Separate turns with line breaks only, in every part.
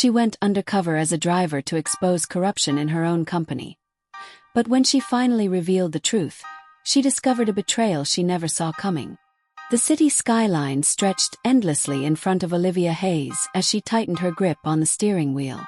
She went undercover as a driver to expose corruption in her own company. But when she finally revealed the truth, she discovered a betrayal she never saw coming. The city skyline stretched endlessly in front of Olivia Hayes as she tightened her grip on the steering wheel.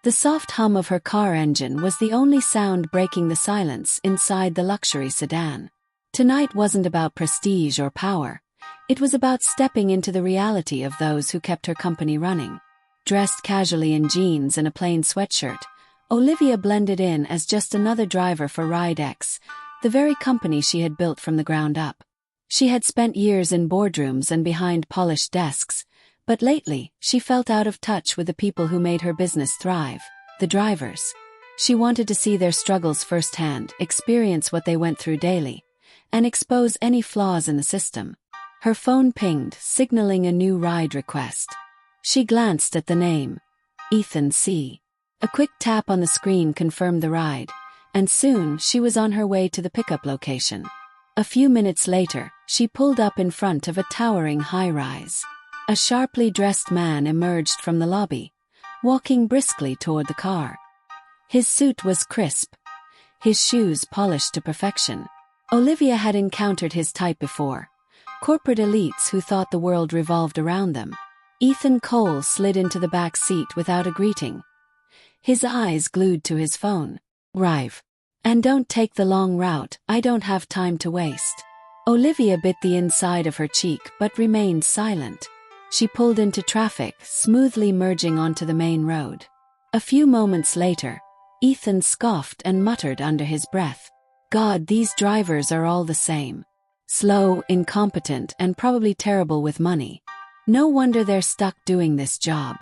The soft hum of her car engine was the only sound breaking the silence inside the luxury sedan. Tonight wasn't about prestige or power. It was about stepping into the reality of those who kept her company running. Dressed casually in jeans and a plain sweatshirt, Olivia blended in as just another driver for RideX, the very company she had built from the ground up. She had spent years in boardrooms and behind polished desks, but lately she felt out of touch with the people who made her business thrive, the drivers. She wanted to see their struggles firsthand, experience what they went through daily, and expose any flaws in the system. Her phone pinged, signaling a new ride request. She glanced at the name, Ethan C. A quick tap on the screen confirmed the ride, and soon she was on her way to the pickup location. A few minutes later, she pulled up in front of a towering high-rise. A sharply dressed man emerged from the lobby, walking briskly toward the car. His suit was crisp, his shoes polished to perfection. Olivia had encountered his type before, corporate elites who thought the world revolved around them. Ethan Cole slid into the back seat without a greeting, his eyes glued to his phone. "Drive. And don't take the long route, I don't have time to waste." Olivia bit the inside of her cheek but remained silent. She pulled into traffic, smoothly merging onto the main road. A few moments later, Ethan scoffed and muttered under his breath, "God, these drivers are all the same. Slow, incompetent, and probably terrible with money. No wonder they're stuck doing this job."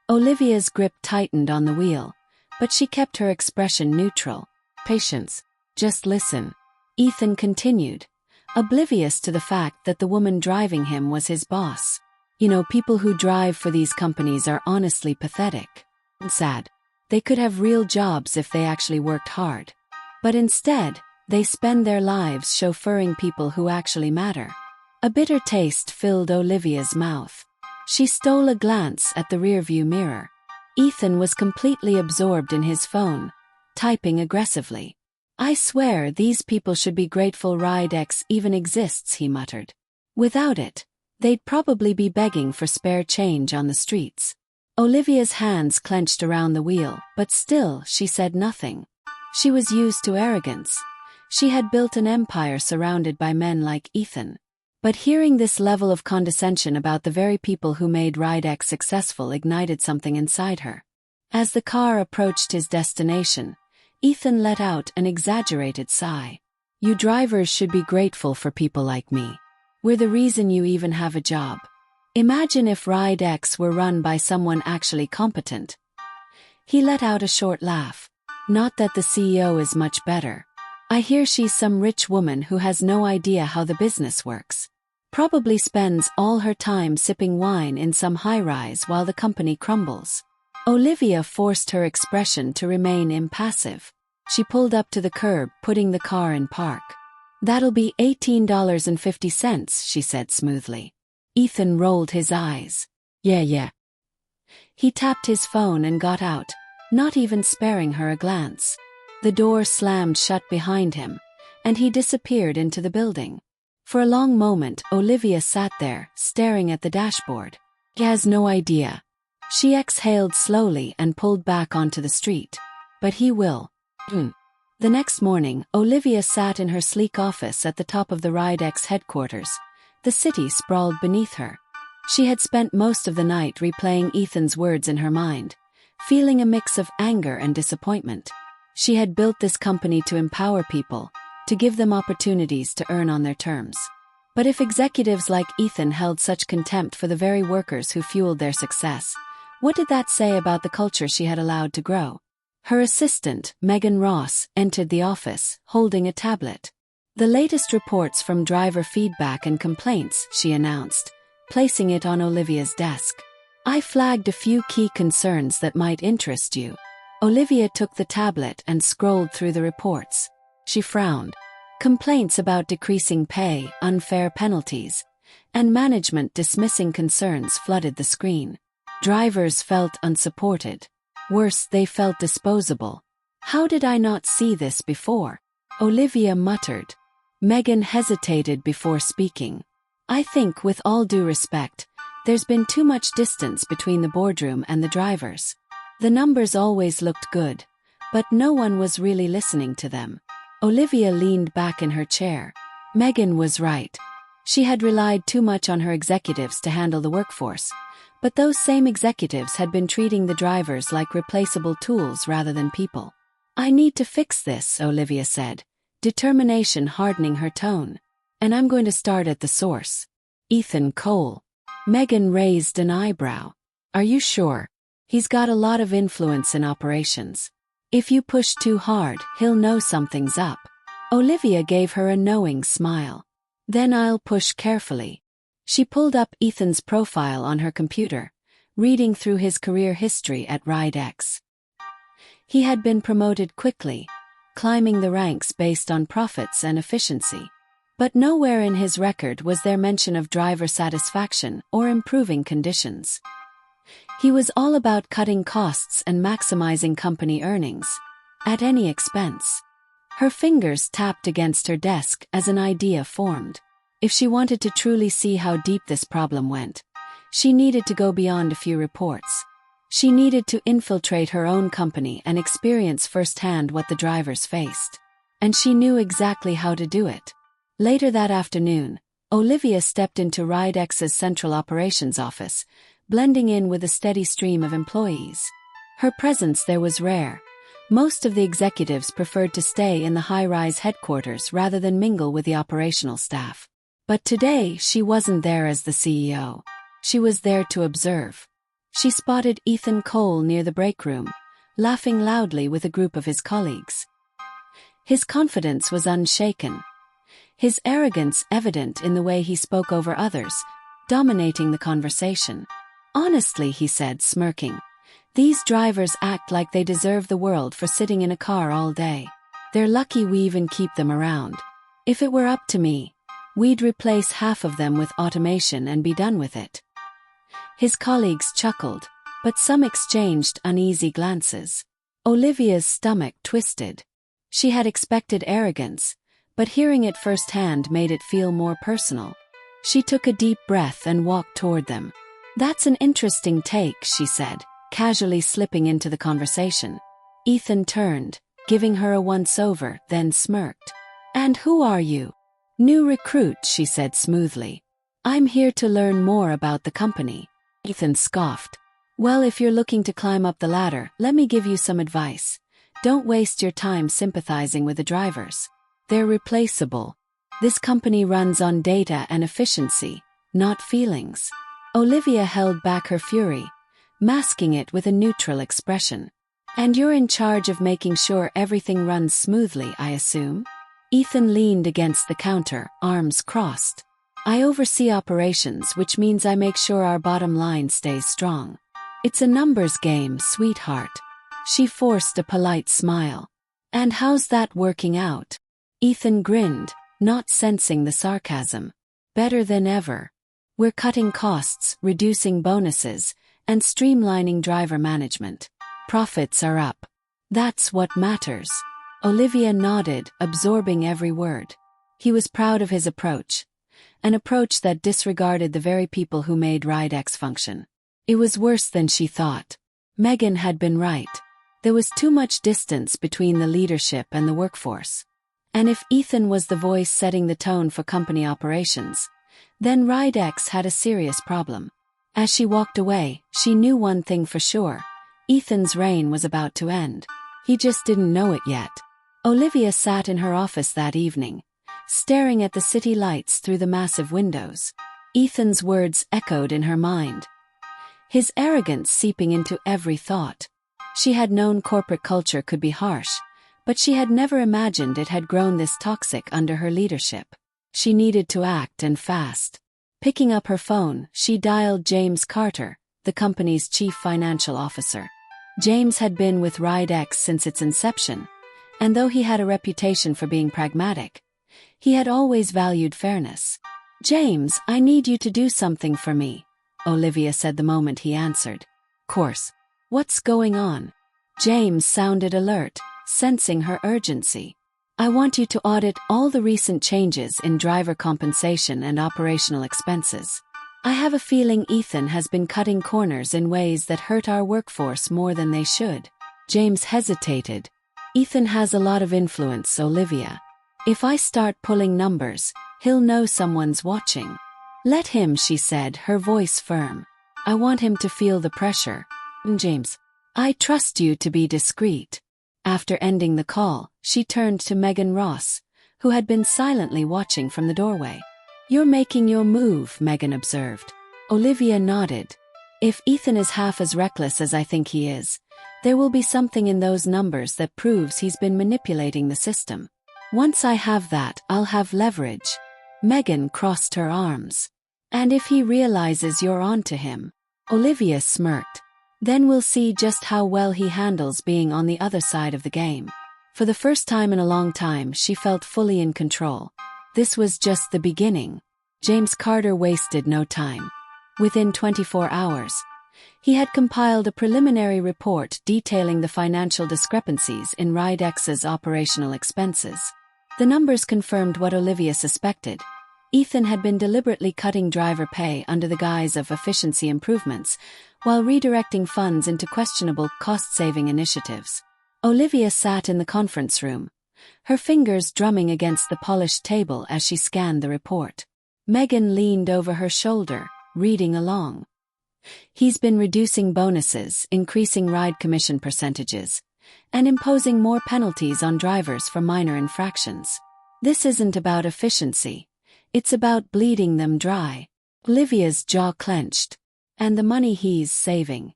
Olivia's grip tightened on the wheel, but she kept her expression neutral. "Patience. Just listen," Ethan continued, oblivious to the fact that the woman driving him was his boss. "You know, people who drive for these companies are honestly pathetic. And sad. They could have real jobs if they actually worked hard. But instead, they spend their lives chauffeuring people who actually matter." A bitter taste filled Olivia's mouth. She stole a glance at the rearview mirror. Ethan was completely absorbed in his phone, typing aggressively. "I swear these people should be grateful RideX even exists," he muttered. "Without it, they'd probably be begging for spare change on the streets." Olivia's hands clenched around the wheel, but still she said nothing. She was used to arrogance. She had built an empire surrounded by men like Ethan. But hearing this level of condescension about the very people who made RideX successful ignited something inside her. As the car approached his destination, Ethan let out an exaggerated sigh. "You drivers should be grateful for people like me. We're the reason you even have a job. Imagine if RideX were run by someone actually competent." He let out a short laugh. "Not that the CEO is much better. I hear she's some rich woman who has no idea how the business works. Probably spends all her time sipping wine in some high-rise while the company crumbles." Olivia forced her expression to remain impassive. She pulled up to the curb, putting the car in park. "That'll be $18.50, she said smoothly. Ethan rolled his eyes. Yeah. He tapped his phone and got out, not even sparing her a glance. The door slammed shut behind him, and he disappeared into the building. For a long moment, Olivia sat there, staring at the dashboard. He has no idea. She exhaled slowly and pulled back onto the street. But he will. The next morning, Olivia sat in her sleek office at the top of the RideX headquarters. The city sprawled beneath her. She had spent most of the night replaying Ethan's words in her mind, feeling a mix of anger and disappointment. She had built this company to empower people, to give them opportunities to earn on their terms. But if executives like Ethan held such contempt for the very workers who fueled their success, what did that say about the culture she had allowed to grow? Her assistant, Megan Ross, entered the office, holding a tablet. "The latest reports from driver feedback and complaints," she announced, placing it on Olivia's desk. "I flagged a few key concerns that might interest you." Olivia took the tablet and scrolled through the reports. She frowned. Complaints about decreasing pay, unfair penalties, and management dismissing concerns flooded the screen. Drivers felt unsupported. Worse, they felt disposable. How did I not see this before? Olivia muttered. Megan hesitated before speaking. I think, with all due respect, there's been too much distance between the boardroom and the drivers. The numbers always looked good, but no one was really listening to them. Olivia leaned back in her chair. Megan was right. She had relied too much on her executives to handle the workforce, but those same executives had been treating the drivers like replaceable tools rather than people. I need to fix this, Olivia said, determination hardening her tone. And I'm going to start at the source. Ethan Cole. Megan raised an eyebrow. Are you sure? He's got a lot of influence in operations. If you push too hard, he'll know something's up. Olivia gave her a knowing smile. Then I'll push carefully. She pulled up Ethan's profile on her computer, reading through his career history at RideX. He had been promoted quickly, climbing the ranks based on profits and efficiency. But nowhere in his record was there mention of driver satisfaction or improving conditions. He was all about cutting costs and maximizing company earnings, at any expense. Her fingers tapped against her desk as an idea formed. If she wanted to truly see how deep this problem went, she needed to go beyond a few reports. She needed to infiltrate her own company and experience firsthand what the drivers faced. And she knew exactly how to do it. Later that afternoon, Olivia stepped into RideX's central operations office, blending in with a steady stream of employees. Her presence there was rare. Most of the executives preferred to stay in the high-rise headquarters rather than mingle with the operational staff. But today she wasn't there as the CEO. She was there to observe. She spotted Ethan Cole near the break room, laughing loudly with a group of his colleagues. His confidence was unshaken. His arrogance evident in the way he spoke over others, dominating the conversation. Honestly, he said, smirking, these drivers act like they deserve the world for sitting in a car all day. They're lucky we even keep them around. If it were up to me, we'd replace half of them with automation and be done with it. His colleagues chuckled, but some exchanged uneasy glances. Olivia's stomach twisted. She had expected arrogance, but hearing it firsthand made it feel more personal. She took a deep breath and walked toward them. That's an interesting take, she said, casually slipping into the conversation. Ethan turned, giving her a once-over, then smirked. And who are you? New recruit, she said smoothly. I'm here to learn more about the company. Ethan scoffed. Well, if you're looking to climb up the ladder, let me give you some advice. Don't waste your time sympathizing with the drivers. They're replaceable. This company runs on data and efficiency, not feelings. Olivia held back her fury, masking it with a neutral expression. And you're in charge of making sure everything runs smoothly, I assume? Ethan leaned against the counter, arms crossed. I oversee operations, which means I make sure our bottom line stays strong. It's a numbers game, sweetheart. She forced a polite smile. And how's that working out? Ethan grinned, not sensing the sarcasm. Better than ever. We're cutting costs, reducing bonuses, and streamlining driver management. Profits are up. That's what matters. Olivia nodded, absorbing every word. He was proud of his approach. An approach that disregarded the very people who made RideX function. It was worse than she thought. Megan had been right. There was too much distance between the leadership and the workforce. And if Ethan was the voice setting the tone for company operations, then RideX had a serious problem. As she walked away, she knew one thing for sure. Ethan's reign was about to end. He just didn't know it yet. Olivia sat in her office that evening, staring at the city lights through the massive windows. Ethan's words echoed in her mind. His arrogance seeping into every thought. She had known corporate culture could be harsh, but she had never imagined it had grown this toxic under her leadership. She needed to act, and fast. Picking up her phone, she dialed James Carter, the company's chief financial officer. James had been with RideX since its inception, and though he had a reputation for being pragmatic, he had always valued fairness. "James, I need you to do something for me," Olivia said the moment he answered. course. What's going on? James sounded alert, sensing her urgency. I want you to audit all the recent changes in driver compensation and operational expenses. I have a feeling Ethan has been cutting corners in ways that hurt our workforce more than they should. James hesitated. Ethan has a lot of influence, Olivia. If I start pulling numbers, he'll know someone's watching. Let him, she said, her voice firm. I want him to feel the pressure. James, I trust you to be discreet. After ending the call, she turned to Megan Ross, who had been silently watching from the doorway. You're making your move, Megan observed. Olivia nodded. If Ethan is half as reckless as I think he is, there will be something in those numbers that proves he's been manipulating the system. Once I have that, I'll have leverage. Megan crossed her arms. And if he realizes you're onto him? Olivia smirked. Then we'll see just how well he handles being on the other side of the game. For the first time in a long time, she felt fully in control. This was just the beginning. James Carter wasted no time. Within 24 hours, he had compiled a preliminary report detailing the financial discrepancies in Ride-X's operational expenses. The numbers confirmed what Olivia suspected. Ethan had been deliberately cutting driver pay under the guise of efficiency improvements, while redirecting funds into questionable cost-saving initiatives. Olivia sat in the conference room, her fingers drumming against the polished table as she scanned the report. Megan leaned over her shoulder, reading along. He's been reducing bonuses, increasing ride commission percentages, and imposing more penalties on drivers for minor infractions. This isn't about efficiency. It's about bleeding them dry. Olivia's jaw clenched. And the money he's saving.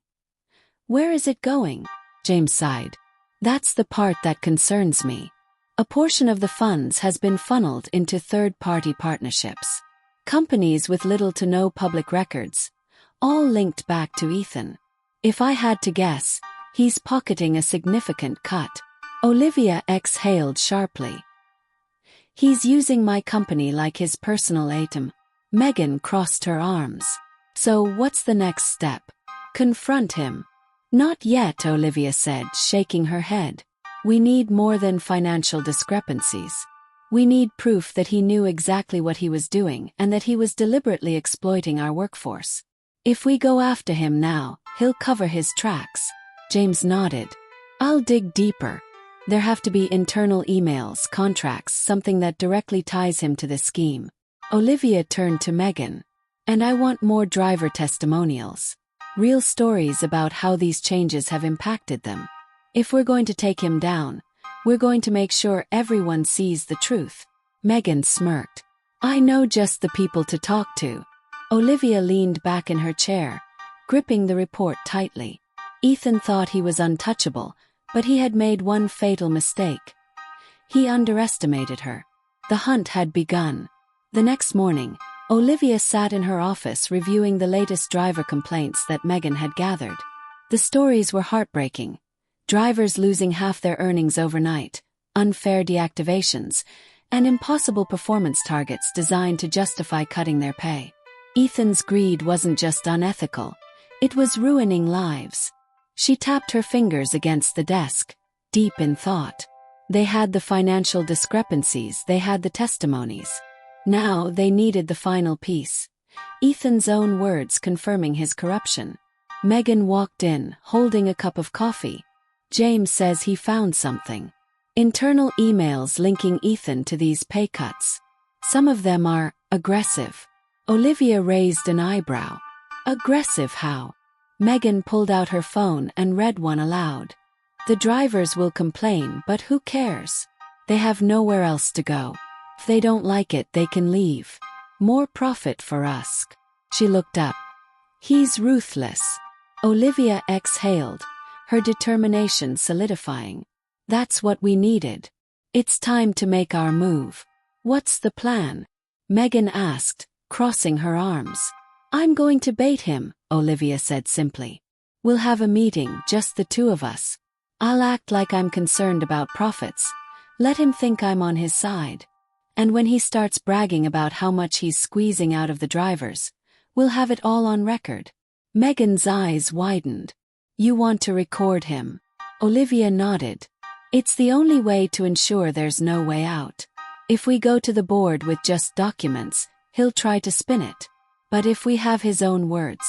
Where is it going? James sighed. That's the part that concerns me. A portion of the funds has been funneled into third-party partnerships. Companies with little to no public records, all linked back to Ethan. If I had to guess, he's pocketing a significant cut. Olivia exhaled sharply. He's using my company like his personal ATM. Megan crossed her arms. So what's the next step? Confront him. Not yet, Olivia said, shaking her head. We need more than financial discrepancies. We need proof that he knew exactly what he was doing and that he was deliberately exploiting our workforce. If we go after him now, he'll cover his tracks. James nodded. I'll dig deeper. There have to be internal emails, contracts, something that directly ties him to the scheme. Olivia turned to Megan. And I want more driver testimonials. Real stories about how these changes have impacted them. If we're going to take him down, we're going to make sure everyone sees the truth. Megan smirked. I know just the people to talk to. Olivia leaned back in her chair, gripping the report tightly. Ethan thought he was untouchable, but he had made one fatal mistake. He underestimated her. The hunt had begun. The next morning, Olivia sat in her office reviewing the latest driver complaints that Megan had gathered. The stories were heartbreaking. Drivers losing half their earnings overnight, unfair deactivations, and impossible performance targets designed to justify cutting their pay. Ethan's greed wasn't just unethical, it was ruining lives. She tapped her fingers against the desk, deep in thought. They had the financial discrepancies, they had the testimonies. Now they needed the final piece. Ethan's own words confirming his corruption. Megan walked in, holding a cup of coffee. James says he found something. Internal emails linking Ethan to these pay cuts. Some of them are aggressive. Olivia raised an eyebrow. Aggressive how? Megan pulled out her phone and read one aloud. The drivers will complain, but who cares? They have nowhere else to go. If they don't like it, they can leave. More profit for us. She looked up. He's ruthless. Olivia exhaled, her determination solidifying. That's what we needed. It's time to make our move. What's the plan? Megan asked, crossing her arms. I'm going to bait him, Olivia said simply. We'll have a meeting, just the two of us. I'll act like I'm concerned about profits. Let him think I'm on his side. And when he starts bragging about how much he's squeezing out of the drivers, we'll have it all on record. Megan's eyes widened. You want to record him. Olivia nodded. It's the only way to ensure there's no way out. If we go to the board with just documents, he'll try to spin it. But if we have his own words,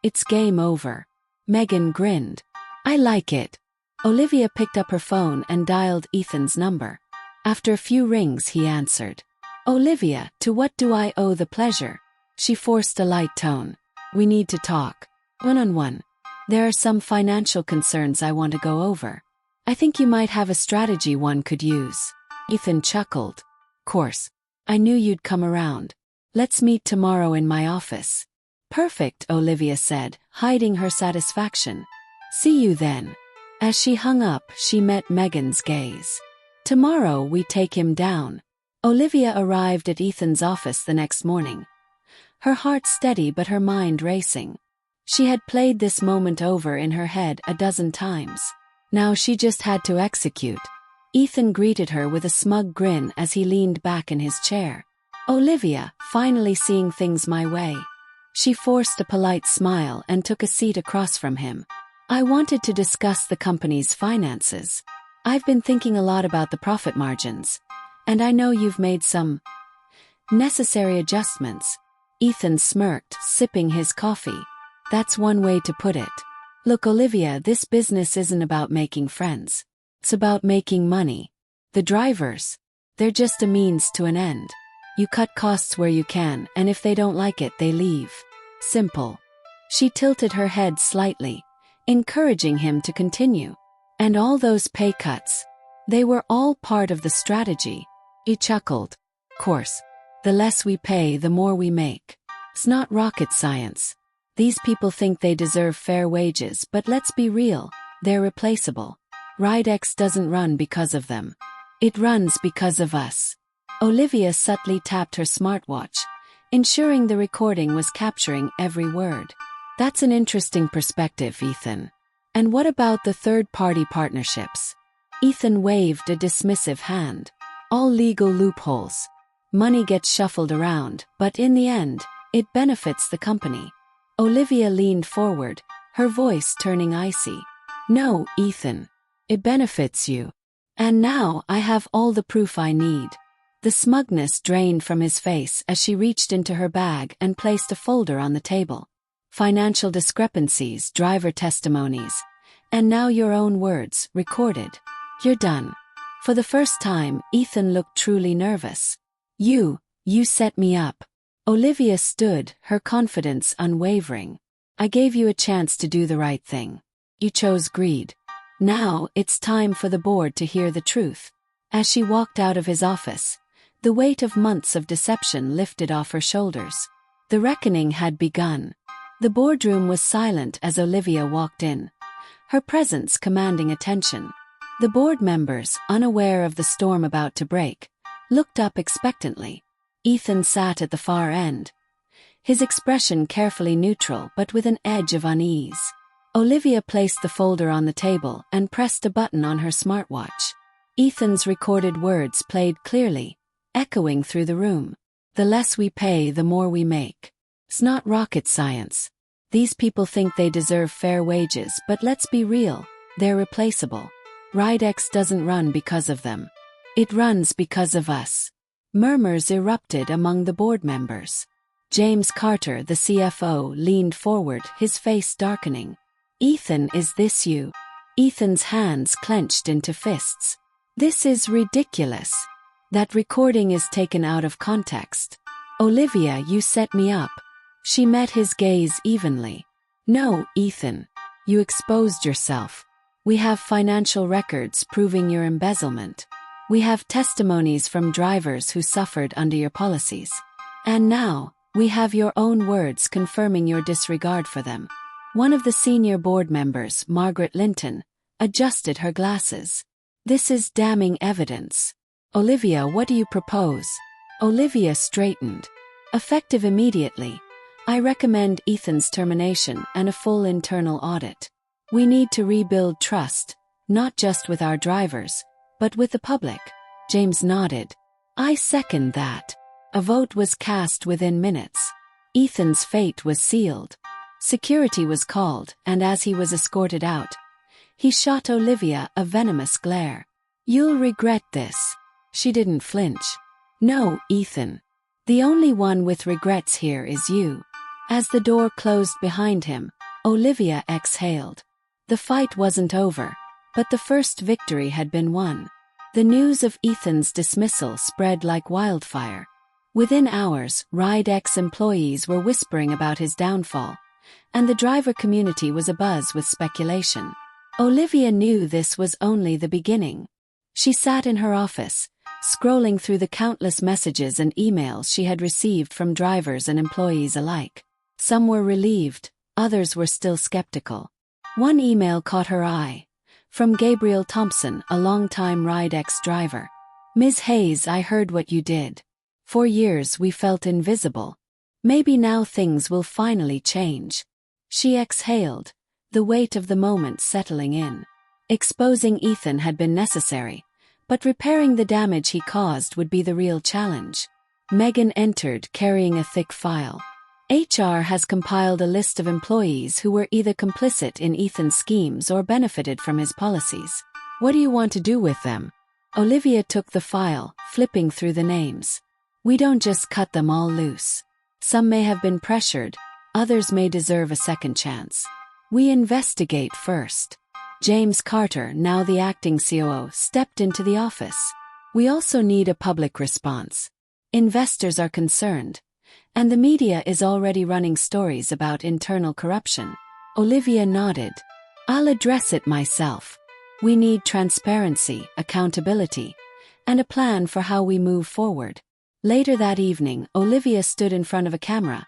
it's game over. Megan grinned. I like it. Olivia picked up her phone and dialed Ethan's number. After a few rings, he answered. Olivia, to what do I owe the pleasure? She forced a light tone. We need to talk. One-on-one. There are some financial concerns I want to go over. I think you might have a strategy one could use. Ethan chuckled. Course. I knew you'd come around. Let's meet tomorrow in my office. Perfect, Olivia said, hiding her satisfaction. See you then. As she hung up, she met Megan's gaze. Tomorrow we take him down. Olivia arrived at Ethan's office the next morning. Her heart steady but her mind racing. She had played this moment over in her head a dozen times. Now she just had to execute. Ethan greeted her with a smug grin as he leaned back in his chair. Olivia, finally seeing things my way. She forced a polite smile and took a seat across from him. I wanted to discuss the company's finances. I've been thinking a lot about the profit margins, and I know you've made some necessary adjustments. Ethan smirked, sipping his coffee. That's one way to put it. Look, Olivia, this business isn't about making friends. It's about making money. The drivers, they're just a means to an end. You cut costs where you can, and if they don't like it, they leave. Simple. She tilted her head slightly, encouraging him to continue. And all those pay cuts, they were all part of the strategy. He chuckled. Course. The less we pay, the more we make. It's not rocket science. These people think they deserve fair wages, but let's be real, they're replaceable. RideX doesn't run because of them. It runs because of us. Olivia subtly tapped her smartwatch, ensuring the recording was capturing every word. That's an interesting perspective, Ethan. And what about the third-party partnerships? Ethan waved a dismissive hand. All legal loopholes. Money gets shuffled around, but in the end, it benefits the company. Olivia leaned forward, her voice turning icy. No, Ethan. It benefits you. And now I have all the proof I need. The smugness drained from his face as she reached into her bag and placed a folder on the table. Financial discrepancies, driver testimonies, and now your own words, recorded. You're done. For the first time, Ethan looked truly nervous. You set me up. Olivia stood, her confidence unwavering. I gave you a chance to do the right thing. You chose greed. Now, it's time for the board to hear the truth. As she walked out of his office, the weight of months of deception lifted off her shoulders. The reckoning had begun. The boardroom was silent as Olivia walked in, her presence commanding attention. The board members, unaware of the storm about to break, looked up expectantly. Ethan sat at the far end, his expression carefully neutral but with an edge of unease. Olivia placed the folder on the table and pressed a button on her smartwatch. Ethan's recorded words played clearly, echoing through the room. The less we pay, the more we make. It's not rocket science. These people think they deserve fair wages, but let's be real, they're replaceable. RideX doesn't run because of them. It runs because of us. Murmurs erupted among the board members. James Carter, the CFO, leaned forward, his face darkening. Ethan, is this you? Ethan's hands clenched into fists. This is ridiculous. That recording is taken out of context. Olivia, you set me up. She met his gaze evenly. No, Ethan. You exposed yourself. We have financial records proving your embezzlement. We have testimonies from drivers who suffered under your policies. And now, we have your own words confirming your disregard for them. One of the senior board members, Margaret Linton, adjusted her glasses. This is damning evidence. Olivia, what do you propose? Olivia straightened. Effective immediately. I recommend Ethan's termination and a full internal audit. We need to rebuild trust, not just with our drivers, but with the public. James nodded. I second that. A vote was cast within minutes. Ethan's fate was sealed. Security was called, and as he was escorted out, he shot Olivia a venomous glare. "You'll regret this." She didn't flinch. "No, Ethan. The only one with regrets here is you." As the door closed behind him, Olivia exhaled. The fight wasn't over, but the first victory had been won. The news of Ethan's dismissal spread like wildfire. Within hours, Ride-X employees were whispering about his downfall, and the driver community was abuzz with speculation. Olivia knew this was only the beginning. She sat in her office, scrolling through the countless messages and emails she had received from drivers and employees alike. Some were relieved, others were still skeptical. One email caught her eye, from Gabriel Thompson, a longtime Ride-X driver. "Ms. Hayes, I heard what you did. For years we felt invisible. Maybe now things will finally change." She exhaled, the weight of the moment settling in. Exposing Ethan had been necessary, but repairing the damage he caused would be the real challenge. Megan entered, carrying a thick file. HR has compiled a list of employees who were either complicit in Ethan's schemes or benefited from his policies. "What do you want to do with them?" Olivia took the file, flipping through the names. "We don't just cut them all loose. Some may have been pressured, others may deserve a second chance. We investigate first." James Carter, now the acting COO, stepped into the office. "We also need a public response. Investors are concerned, and the media is already running stories about internal corruption." Olivia nodded. "I'll address it myself. We need transparency, accountability, and a plan for how we move forward." Later that evening, Olivia stood in front of a camera,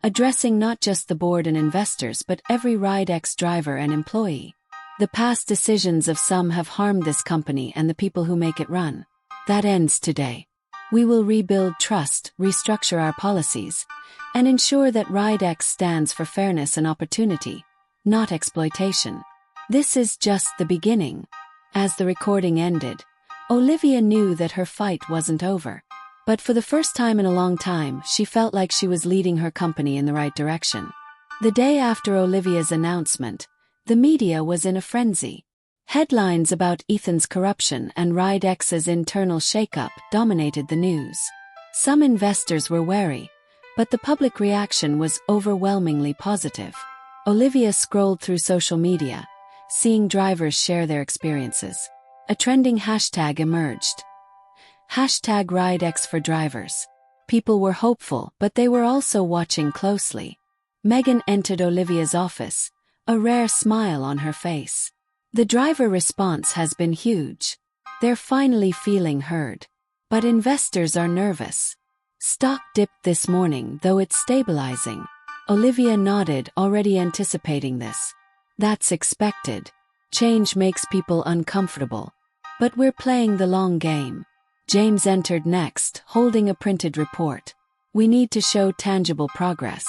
addressing not just the board and investors but every Ride-X driver and employee. "The past decisions of some have harmed this company and the people who make it run. That ends today. We will rebuild trust, restructure our policies, and ensure that Ride-X stands for fairness and opportunity, not exploitation." This is just the beginning. As the recording ended, Olivia knew that her fight wasn't over. But for the first time in a long time, she felt like she was leading her company in the right direction. The day after Olivia's announcement, the media was in a frenzy. Headlines about Ethan's corruption and Ride-X's internal shakeup dominated the news. Some investors were wary, but the public reaction was overwhelmingly positive. Olivia scrolled through social media, seeing drivers share their experiences. A trending hashtag emerged. Hashtag Ride-X for drivers. People were hopeful, but they were also watching closely. Megan entered Olivia's office, a rare smile on her face. The driver response has been huge. They're finally feeling heard. But investors are nervous. Stock dipped this morning, though it's stabilizing. Olivia nodded, already anticipating this. That's expected. Change makes people uncomfortable. But we're playing the long game. James entered next, holding a printed report. "We need to show tangible progress.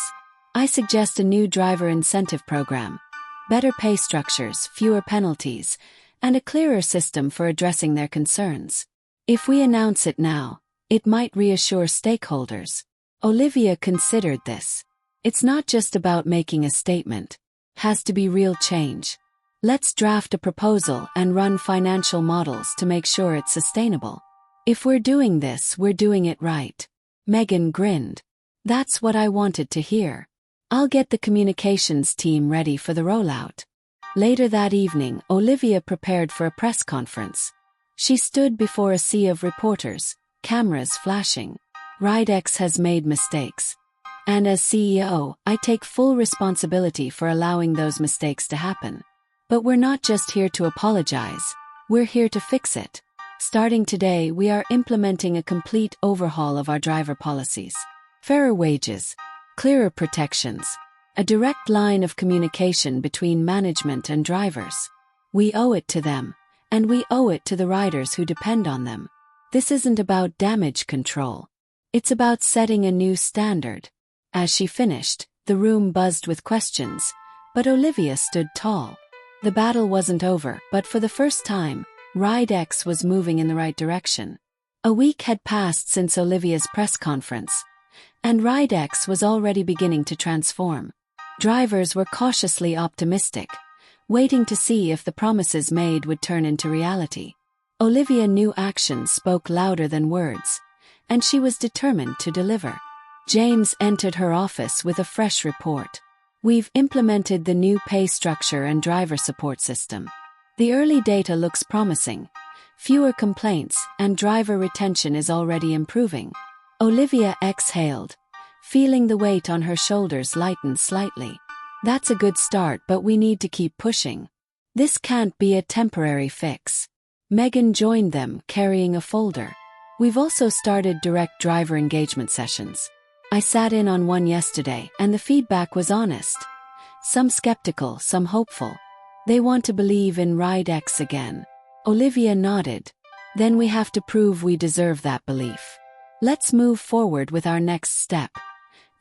I suggest a new driver incentive program. Better pay structures, fewer penalties, and a clearer system for addressing their concerns. If we announce it now, it might reassure stakeholders." Olivia considered this. It's not just about making a statement. Has to be real change. Let's draft a proposal and run financial models to make sure it's sustainable. If we're doing this, we're doing it right. Megan grinned. That's what I wanted to hear. I'll get the communications team ready for the rollout. Later that evening, Olivia prepared for a press conference. She stood before a sea of reporters, cameras flashing. Ride-X has made mistakes. And as CEO, I take full responsibility for allowing those mistakes to happen. But we're not just here to apologize. We're here to fix it. Starting today, we are implementing a complete overhaul of our driver policies. Fairer wages, clearer protections, a direct line of communication between management and drivers. We owe it to them, and we owe it to the riders who depend on them. This isn't about damage control. It's about setting a new standard. As she finished, the room buzzed with questions, but Olivia stood tall. The battle wasn't over, but for the first time, Ride-X was moving in the right direction. A week had passed since Olivia's press conference, and Ride-X was already beginning to transform. Drivers were cautiously optimistic, waiting to see if the promises made would turn into reality. Olivia knew actions spoke louder than words, and she was determined to deliver. James entered her office with a fresh report. We've implemented the new pay structure and driver support system. The early data looks promising. Fewer complaints, and driver retention is already improving. Olivia exhaled, feeling the weight on her shoulders lighten slightly. That's a good start, but we need to keep pushing. This can't be a temporary fix. Megan joined them, carrying a folder. We've also started direct driver engagement sessions. I sat in on one yesterday, and the feedback was honest. Some skeptical, some hopeful. They want to believe in RideX again. Olivia nodded. Then we have to prove we deserve that belief. Let's move forward with our next step.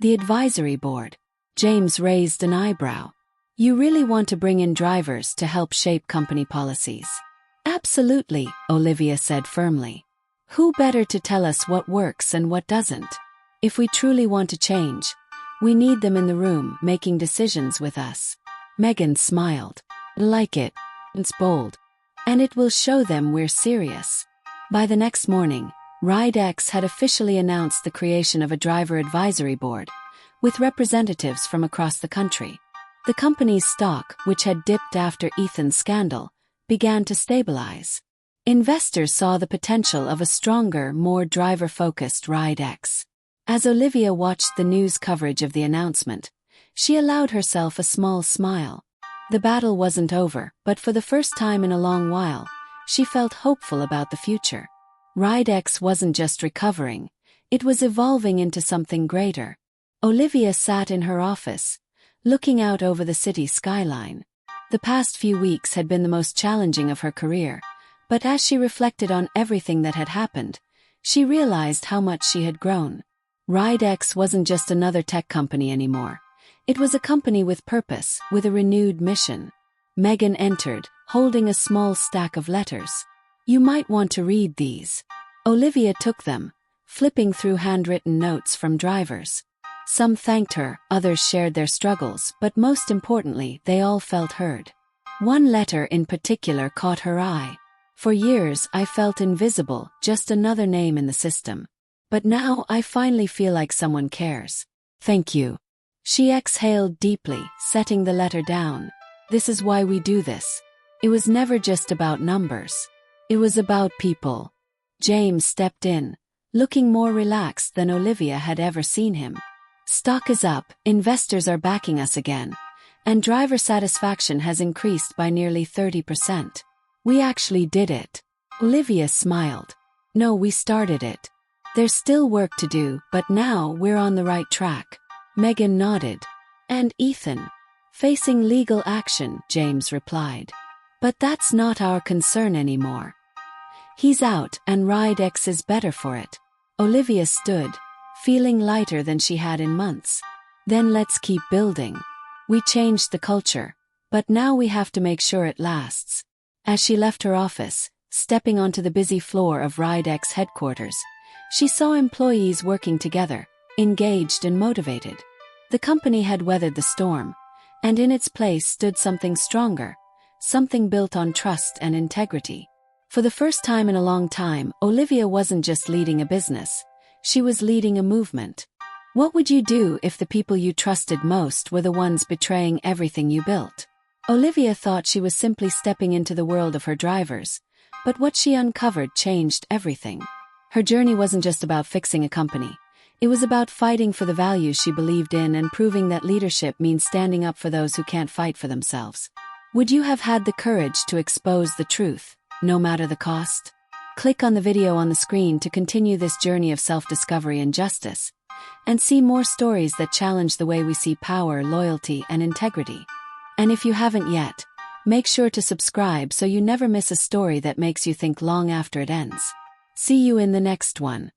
The advisory board. James raised an eyebrow. You really want to bring in drivers to help shape company policies? Absolutely, Olivia said firmly. Who better to tell us what works and what doesn't? If we truly want to change, we need them in the room making decisions with us. Megan smiled. Like it. It's bold. And it will show them we're serious. By the next morning, RideX had officially announced the creation of a driver advisory board, with representatives from across the country. The company's stock, which had dipped after Ethan's scandal, began to stabilize. Investors saw the potential of a stronger, more driver-focused RideX. As Olivia watched the news coverage of the announcement, she allowed herself a small smile. The battle wasn't over, but for the first time in a long while, she felt hopeful about the future. RideX wasn't just recovering, it was evolving into something greater. Olivia sat in her office, looking out over the city skyline. The past few weeks had been the most challenging of her career, but as she reflected on everything that had happened, she realized how much she had grown. RideX wasn't just another tech company anymore. It was a company with purpose, with a renewed mission. Megan entered, holding a small stack of letters. You might want to read these. Olivia took them, flipping through handwritten notes from drivers. Some thanked her, others shared their struggles, but most importantly, they all felt heard. One letter in particular caught her eye. For years, I felt invisible, just another name in the system. But now I finally feel like someone cares. Thank you. She exhaled deeply, setting the letter down. This is why we do this. It was never just about numbers. It was about people. James stepped in, looking more relaxed than Olivia had ever seen him. Stock is up, investors are backing us again, and driver satisfaction has increased by nearly 30%. We actually did it. Olivia smiled. No, we started it. There's still work to do, but now we're on the right track. Megan nodded. And Ethan? Facing legal action, James replied. But that's not our concern anymore. He's out, and RideX is better for it. Olivia stood, feeling lighter than she had in months. Then let's keep building. We changed the culture, but now we have to make sure it lasts. As she left her office, stepping onto the busy floor of RideX headquarters, she saw employees working together, engaged and motivated. The company had weathered the storm, and in its place stood something stronger, something built on trust and integrity. For the first time in a long time, Olivia wasn't just leading a business, she was leading a movement. What would you do if the people you trusted most were the ones betraying everything you built? Olivia thought she was simply stepping into the world of her drivers, but what she uncovered changed everything. Her journey wasn't just about fixing a company. It was about fighting for the values she believed in and proving that leadership means standing up for those who can't fight for themselves. Would you have had the courage to expose the truth, no matter the cost? Click on the video on the screen to continue this journey of self-discovery and justice, and see more stories that challenge the way we see power, loyalty, and integrity. And if you haven't yet, make sure to subscribe so you never miss a story that makes you think long after it ends. See you in the next one.